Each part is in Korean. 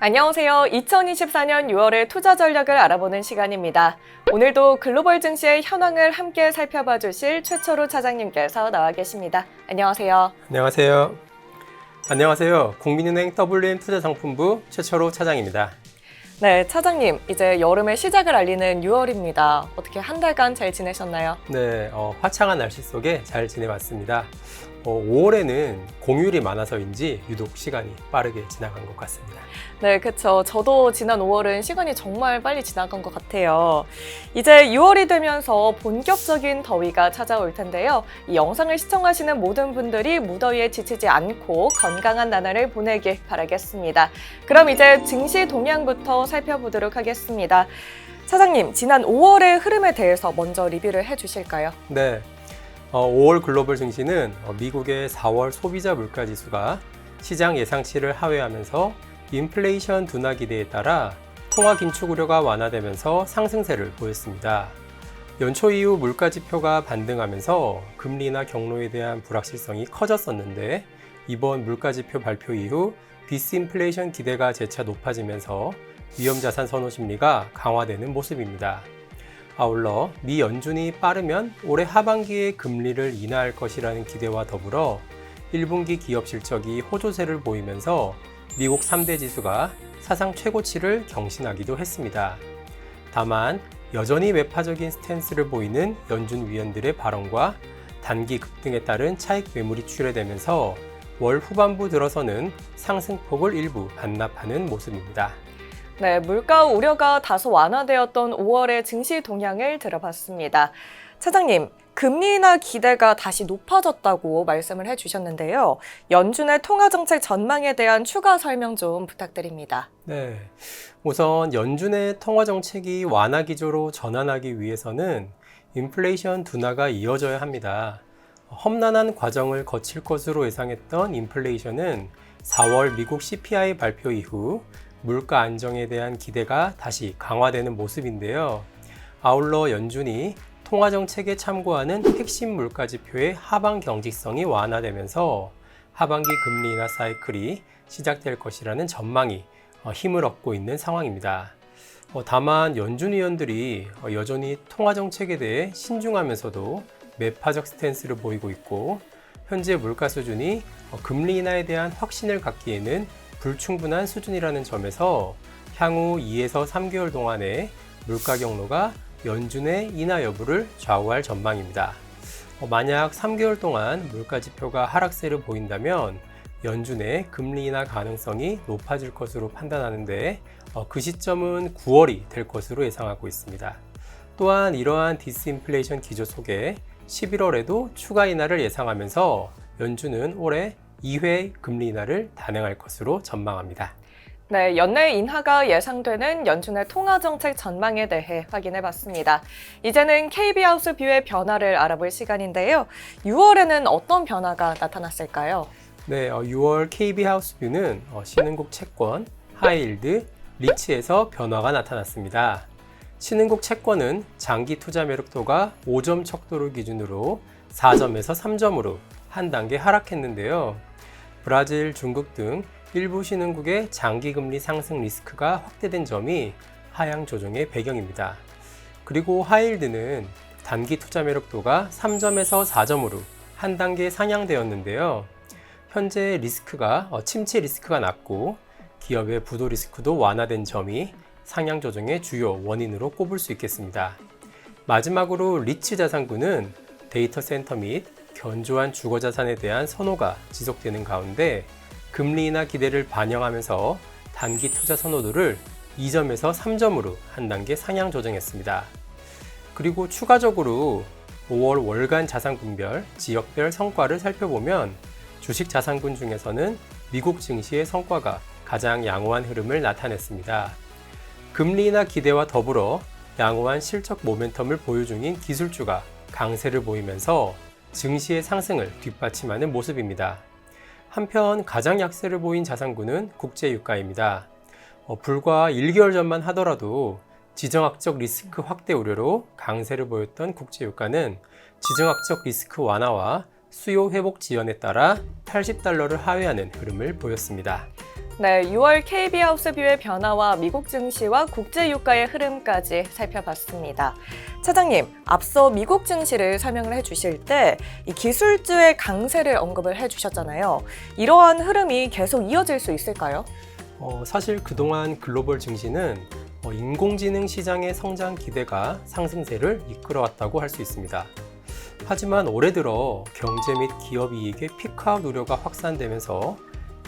안녕하세요. 2024년 6월의 투자 전략을 알아보는 시간입니다. 오늘도 글로벌 증시의 현황을 함께 살펴봐 주실 최철호 차장님께서 나와 계십니다. 안녕하세요. 안녕하세요. 안녕하세요. 국민은행 WM 투자상품부 최철호 차장입니다. 네, 차장님, 이제 여름의 시작을 알리는 6월입니다. 어떻게 한 달간 잘 지내셨나요? 네, 화창한 날씨 속에 잘 지내왔습니다. 5월에는 공휴일이 많아서인지 유독 시간이 빠르게 지나간 것 같습니다. 네, 그쵸. 저도 지난 5월은 시간이 정말 빨리 지나간 것 같아요. 이제 6월이 되면서 본격적인 더위가 찾아올 텐데요. 이 영상을 시청하시는 모든 분들이 무더위에 지치지 않고 건강한 나날을 보내길 바라겠습니다. 그럼 이제 증시 동향부터 살펴보도록 하겠습니다. 차장님, 지난 5월의 흐름에 대해서 먼저 리뷰를 해주실까요? 네, 5월 글로벌 증시는 미국의 4월 소비자 물가지수가 시장 예상치를 하회하면서 인플레이션 둔화 기대에 따라 통화 긴축 우려가 완화되면서 상승세를 보였습니다. 연초 이후 물가 지표가 반등하면서 금리나 경로에 대한 불확실성이 커졌었는데 이번 물가 지표 발표 이후 디스인플레이션 기대가 재차 높아지면서 위험자산 선호 심리가 강화되는 모습입니다. 아울러 미 연준이 빠르면 올해 하반기에 금리를 인하할 것이라는 기대와 더불어 1분기 기업 실적이 호조세를 보이면서 미국 3대 지수가 사상 최고치를 경신하기도 했습니다. 다만 여전히 매파적인 스탠스를 보이는 연준 위원들의 발언과 단기 급등에 따른 차익 매물이 출회되면서 월 후반부 들어서는 상승폭을 일부 반납하는 모습입니다. 네, 물가 우려가 다소 완화되었던 5월의 증시 동향을 들어봤습니다. 차장님, 금리 인하 기대가 다시 높아졌다고 말씀을 해주셨는데요. 연준의 통화정책 전망에 대한 추가 설명 좀 부탁드립니다. 네, 우선 연준의 통화정책이 완화 기조로 전환하기 위해서는 인플레이션 둔화가 이어져야 합니다. 험난한 과정을 거칠 것으로 예상했던 인플레이션은 4월 미국 CPI 발표 이후 물가 안정에 대한 기대가 다시 강화되는 모습인데요. 아울러 연준이 통화정책에 참고하는 핵심 물가 지표의 하방 경직성이 완화되면서 하반기 금리 인하 사이클이 시작될 것이라는 전망이 힘을 얻고 있는 상황입니다. 다만 연준 위원들이 여전히 통화정책에 대해 신중하면서도 매파적 스탠스를 보이고 있고 현재 물가 수준이 금리 인하에 대한 확신을 갖기에는 불충분한 수준이라는 점에서 향후 2에서 3개월 동안의 물가 경로가 연준의 인하 여부를 좌우할 전망입니다. 만약 3개월 동안 물가 지표가 하락세를 보인다면 연준의 금리 인하 가능성이 높아질 것으로 판단하는데 그 시점은 9월이 될 것으로 예상하고 있습니다. 또한 이러한 디스인플레이션 기조 속에 11월에도 추가 인하를 예상하면서 연준은 올해 2회 금리 인하를 단행할 것으로 전망합니다. 네, 연내 인하가 예상되는 연준의 통화정책 전망에 대해 확인해봤습니다. 이제는 KB하우스 뷰의 변화를 알아볼 시간인데요. 6월에는 어떤 변화가 나타났을까요? 네, 6월 KB하우스 뷰는 신흥국 채권, 하이힐드, 리츠에서 변화가 나타났습니다. 신흥국 채권은 장기 투자 매력도가 5점 척도를 기준으로 4점에서 3점으로 한 단계 하락했는데요. 브라질, 중국 등 일부 신흥국의 장기금리 상승 리스크가 확대된 점이 하향 조정의 배경입니다. 그리고 하이힐드는 단기 투자 매력도가 3점에서 4점으로 한 단계 상향되었는데요. 현재 리스크가 침체 리스크가 낮고 기업의 부도 리스크도 완화된 점이 상향 조정의 주요 원인으로 꼽을 수 있겠습니다. 마지막으로 리츠 자산군은 데이터 센터 및 견조한 주거 자산에 대한 선호가 지속되는 가운데 금리 인하 기대를 반영하면서 단기 투자 선호도를 2점에서 3점으로 한 단계 상향 조정했습니다. 그리고 추가적으로 5월 월간 자산군별 지역별 성과를 살펴보면 주식 자산군 중에서는 미국 증시의 성과가 가장 양호한 흐름을 나타냈습니다. 금리 인하 기대와 더불어 양호한 실적 모멘텀을 보유 중인 기술주가 강세를 보이면서 증시의 상승을 뒷받침하는 모습입니다. 한편 가장 약세를 보인 자산군은 국제유가입니다. 불과 1개월 전만 하더라도 지정학적 리스크 확대 우려로 강세를 보였던 국제유가는 지정학적 리스크 완화와 수요 회복 지연에 따라 80달러를 하회하는 흐름을 보였습니다. 네, 6월 KB하우스뷰의 변화와 미국 증시와 국제 유가의 흐름까지 살펴봤습니다. 차장님, 앞서 미국 증시를 설명을 해주실 때 이 기술주의 강세를 언급을 해주셨잖아요. 이러한 흐름이 계속 이어질 수 있을까요? 사실 그동안 글로벌 증시는 인공지능 시장의 성장 기대가 상승세를 이끌어왔다고 할 수 있습니다. 하지만 올해 들어 경제 및 기업 이익의 피크아웃 우려가 확산되면서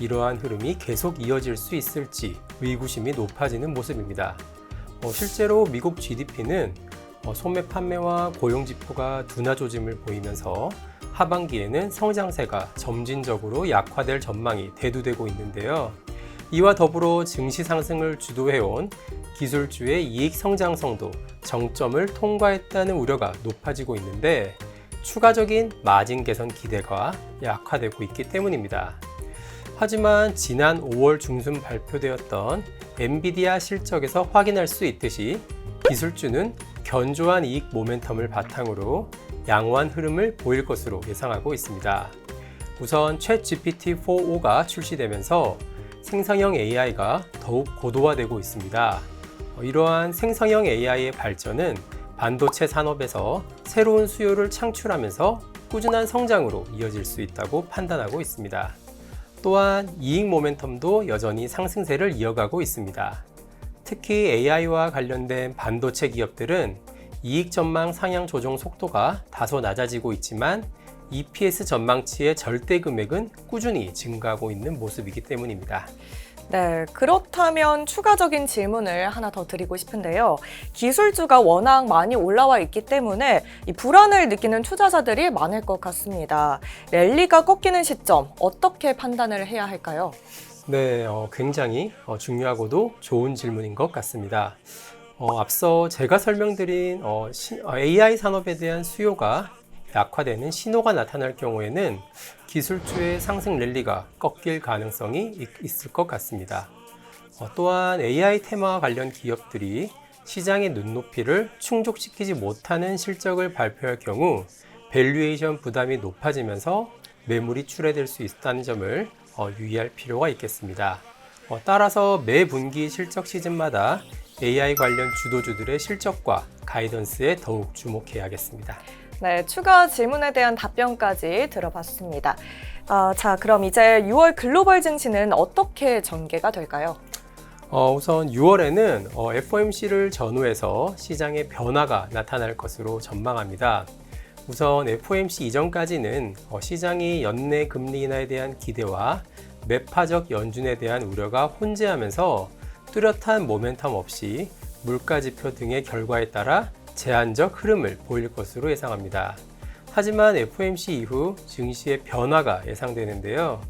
이러한 흐름이 계속 이어질 수 있을지 의구심이 높아지는 모습입니다. 실제로 미국 GDP는 소매 판매와 고용 지표가 둔화 조짐을 보이면서 하반기에는 성장세가 점진적으로 약화될 전망이 대두되고 있는데요. 이와 더불어 증시 상승을 주도해온 기술주의 이익 성장성도 정점을 통과했다는 우려가 높아지고 있는데 추가적인 마진 개선 기대가 약화되고 있기 때문입니다. 하지만 지난 5월 중순 발표되었던 엔비디아 실적에서 확인할 수 있듯이 기술주는 견조한 이익 모멘텀을 바탕으로 양호한 흐름을 보일 것으로 예상하고 있습니다. 우선 챗GPT-4o가 출시되면서 생성형 AI가 더욱 고도화되고 있습니다. 이러한 생성형 AI의 발전은 반도체 산업에서 새로운 수요를 창출하면서 꾸준한 성장으로 이어질 수 있다고 판단하고 있습니다. 또한 이익 모멘텀도 여전히 상승세를 이어가고 있습니다. 특히 AI와 관련된 반도체 기업들은 이익 전망 상향 조정 속도가 다소 낮아지고 있지만 EPS 전망치의 절대 금액은 꾸준히 증가하고 있는 모습이기 때문입니다. 네, 그렇다면 추가적인 질문을 하나 더 드리고 싶은데요. 기술주가 워낙 많이 올라와 있기 때문에 이 불안을 느끼는 투자자들이 많을 것 같습니다. 랠리가 꺾이는 시점 어떻게 판단을 해야 할까요? 네, 굉장히 중요하고도 좋은 질문인 것 같습니다. 앞서 제가 설명드린 AI 산업에 대한 수요가 약화되는 신호가 나타날 경우에는 기술주의 상승 랠리가 꺾일 가능성이 있을 것 같습니다. 또한 AI 테마와 관련 기업들이 시장의 눈높이를 충족시키지 못하는 실적을 발표할 경우 밸류에이션 부담이 높아지면서 매물이 출회될 수 있다는 점을 유의할 필요가 있겠습니다. 따라서 매 분기 실적 시즌마다 AI 관련 주도주들의 실적과 가이던스에 더욱 주목해야겠습니다. 네, 추가 질문에 대한 답변까지 들어봤습니다. 자, 그럼 이제 6월 글로벌 증시는 어떻게 전개가 될까요? 우선 6월에는 FOMC를 전후해서 시장의 변화가 나타날 것으로 전망합니다. 우선 FOMC 이전까지는 시장이 연내 금리 인하에 대한 기대와 매파적 연준에 대한 우려가 혼재하면서 뚜렷한 모멘텀 없이 물가지표 등의 결과에 따라 제한적 흐름을 보일 것으로 예상합니다. 하지만 FOMC 이후 증시의 변화가 예상되는데요.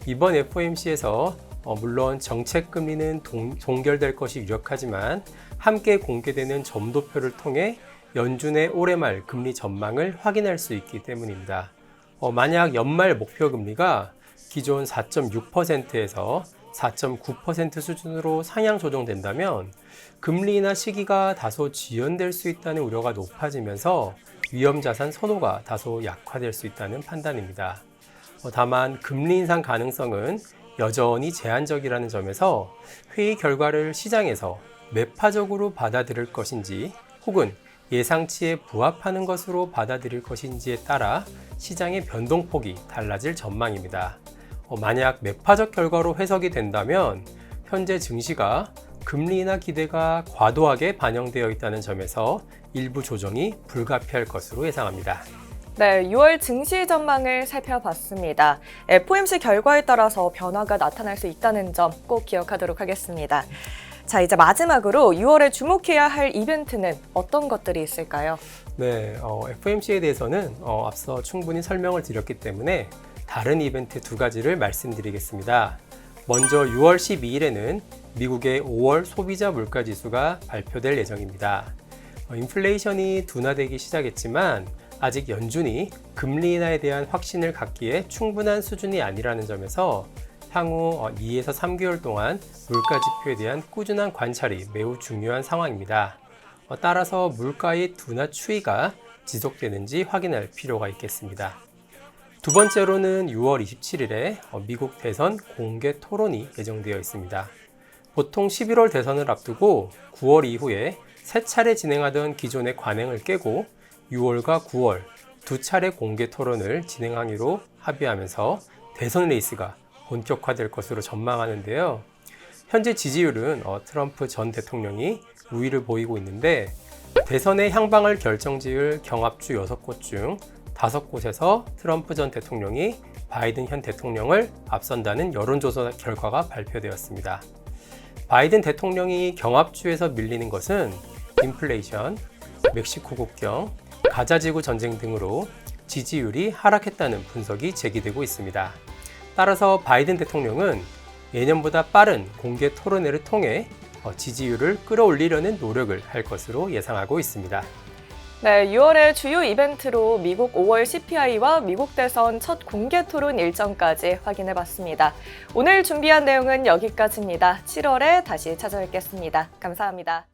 이번 FOMC에서 물론 정책 금리는 동결될 것이 유력하지만 함께 공개되는 점도표를 통해 연준의 올해 말 금리 전망을 확인할 수 있기 때문입니다. 만약 연말 목표 금리가 기존 4.6%에서 4.9% 수준으로 상향 조정된다면 금리 인하 시기가 다소 지연될 수 있다는 우려가 높아지면서 위험자산 선호가 다소 약화될 수 있다는 판단입니다. 다만 금리 인상 가능성은 여전히 제한적이라는 점에서 회의 결과를 시장에서 매파적으로 받아들일 것인지 혹은 예상치에 부합하는 것으로 받아들일 것인지에 따라 시장의 변동폭이 달라질 전망입니다. 만약 매파적 결과로 해석이 된다면 현재 증시가 금리 인하 기대가 과도하게 반영되어 있다는 점에서 일부 조정이 불가피할 것으로 예상합니다. 네, 6월 증시 전망을 살펴봤습니다. FOMC 결과에 따라서 변화가 나타날 수 있다는 점 꼭 기억하도록 하겠습니다. 자, 이제 마지막으로 6월에 주목해야 할 이벤트는 어떤 것들이 있을까요? 네, FOMC에 대해서는 앞서 충분히 설명을 드렸기 때문에 다른 이벤트 두 가지를 말씀드리겠습니다. 먼저 6월 12일에는 미국의 5월 소비자 물가지수가 발표될 예정입니다. 인플레이션이 둔화되기 시작했지만 아직 연준이 금리 인하에 대한 확신을 갖기에 충분한 수준이 아니라는 점에서 향후 2에서 3개월 동안 물가 지표에 대한 꾸준한 관찰이 매우 중요한 상황입니다. 따라서 물가의 둔화 추이가 지속되는지 확인할 필요가 있겠습니다. 두 번째로는 6월 27일에 미국 대선 공개 토론이 예정되어 있습니다. 보통 11월 대선을 앞두고 9월 이후에 세 차례 진행하던 기존의 관행을 깨고 6월과 9월 두 차례 공개 토론을 진행하기로 합의하면서 대선 레이스가 본격화될 것으로 전망하는데요. 현재 지지율은 트럼프 전 대통령이 우위를 보이고 있는데 대선의 향방을 결정지을 경합주 6곳 중 5곳에서 트럼프 전 대통령이 바이든 현 대통령을 앞선다는 여론조사 결과가 발표되었습니다. 바이든 대통령이 경합주에서 밀리는 것은 인플레이션, 멕시코 국경, 가자지구 전쟁 등으로 지지율이 하락했다는 분석이 제기되고 있습니다. 따라서 바이든 대통령은 예년보다 빠른 공개 토론회를 통해 지지율을 끌어올리려는 노력을 할 것으로 예상하고 있습니다. 네, 6월의 주요 이벤트로 미국 5월 CPI와 미국 대선 첫 공개 토론 일정까지 확인해 봤습니다. 오늘 준비한 내용은 여기까지입니다. 7월에 다시 찾아뵙겠습니다. 감사합니다.